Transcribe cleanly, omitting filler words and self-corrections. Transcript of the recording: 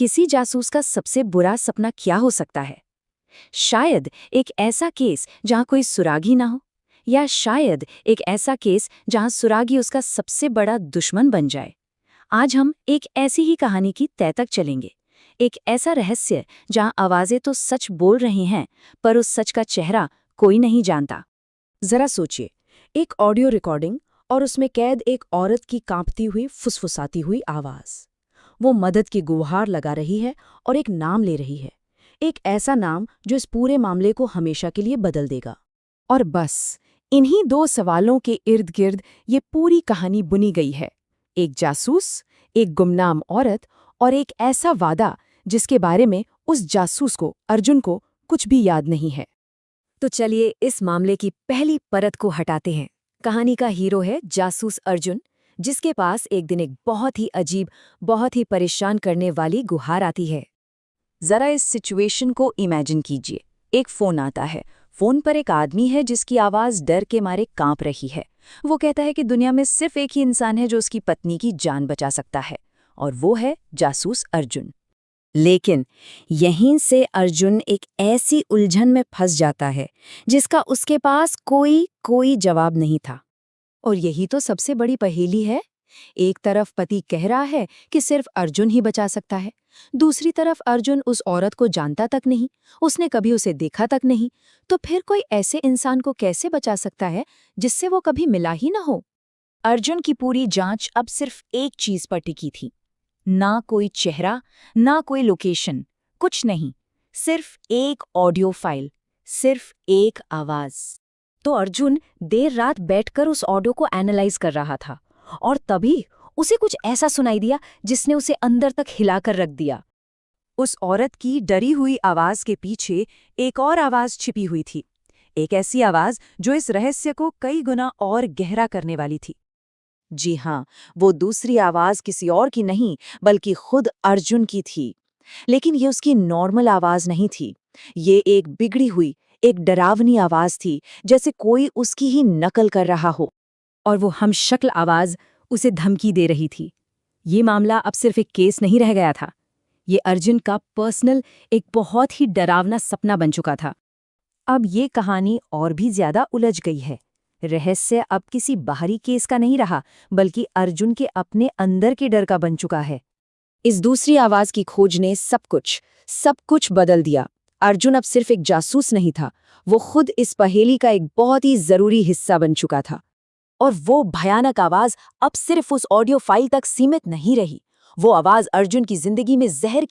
किसी जासूस का सबसे बुरा सपना क्या हो सकता है? शायद एक ऐसा केस जहां कोई सुरागी ना हो, या शायद एक ऐसा केस जहां सुरागी उसका सबसे बड़ा दुश्मन बन जाए। आज हम एक ऐसी ही कहानी की तह तक चलेंगे। एक ऐसा रहस्य जहां आवाजें तो सच बोल रही हैं, पर उस सच का चेहरा कोई नहीं जानता। जरा सोचिए, एक ऑडियो रिकॉर्डिंग और उसमें कैद एक औरत की कांपती हुई फुसफुसाती हुई आवाज। वो मदद की गुहार लगा रही है और एक नाम ले रही है, एक ऐसा नाम जो इस पूरे मामले को हमेशा के लिए बदल देगा। और बस इन्हीं दो सवालों के इर्द गिर्द ये पूरी कहानी बुनी गई है। एक जासूस, एक गुमनाम औरत और एक ऐसा वादा जिसके बारे में उस जासूस को, अर्जुन को, कुछ भी याद नहीं है। तो चलिए इस मामले की पहली परत को हटाते हैं। कहानी का हीरो है जासूस अर्जुन, जिसके पास एक दिन एक बहुत ही अजीब, बहुत ही परेशान करने वाली गुहार आती है। जरा इस सिचुएशन को इमेजिन कीजिए। एक फोन आता है। फोन पर एक आदमी है जिसकी आवाज डर के मारे कांप रही है। वो कहता है कि दुनिया में सिर्फ एक ही इंसान है जो उसकी पत्नी की जान बचा सकता है, और वो है जासूस अर्जुन। लेकिन यहीं से अर्जुन एक ऐसी उलझन में फंस जाता है जिसका उसके पास कोई जवाब नहीं था। और यही तो सबसे बड़ी पहेली है। एक तरफ पति कह रहा है कि सिर्फ अर्जुन ही बचा सकता है, दूसरी तरफ अर्जुन उस औरत को जानता तक नहीं, उसने कभी उसे देखा तक नहीं। तो फिर कोई ऐसे इंसान को कैसे बचा सकता है जिससे वो कभी मिला ही ना हो? अर्जुन की पूरी जांच अब सिर्फ एक चीज पर टिकी थी। ना कोई चेहरा, ना कोई लोकेशन, कुछ नहीं, सिर्फ एक ऑडियो फाइल, सिर्फ एक आवाज। तो अर्जुन देर रात बैठकर उस ऑडियो को एनालाइज कर रहा था, और तभी उसे कुछ ऐसा सुनाई दिया जिसने उसे अंदर तक हिलाकर रख दिया। उस औरत की डरी हुई आवाज के पीछे एक और आवाज छिपी हुई थी, एक ऐसी आवाज जो इस रहस्य को कई गुना और गहरा करने वाली थी। जी हाँ, वो दूसरी आवाज किसी और की नहीं बल्कि खुद अर्जुन की थी। लेकिन ये उसकी नॉर्मल आवाज नहीं थी। ये एक बिगड़ी हुई, एक डरावनी आवाज थी, जैसे कोई उसकी ही नकल कर रहा हो। और वो हमशक्ल आवाज उसे धमकी दे रही थी। ये मामला अब सिर्फ एक केस नहीं रह गया था। ये अर्जुन का पर्सनल एक बहुत ही डरावना सपना बन चुका था। अब ये कहानी और भी ज्यादा उलझ गई है। रहस्य अब किसी बाहरी केस का नहीं रहा, बल्कि अर्जुन के अपने अंदर के डर का बन चुका है। इस दूसरी आवाज की खोज ने सब कुछ बदल दिया। अर्जुन अब सिर्फ एक जासूस नहीं था, वो खुद इस पहेली का एक बहुत ही जरूरी हिस्सा बन चुका था। और वो भयानक आवाज अब सिर्फ उस ऑडियो फाइल तक सीमित नहीं रही। वो आवाज अर्जुन की जिंदगी में जहर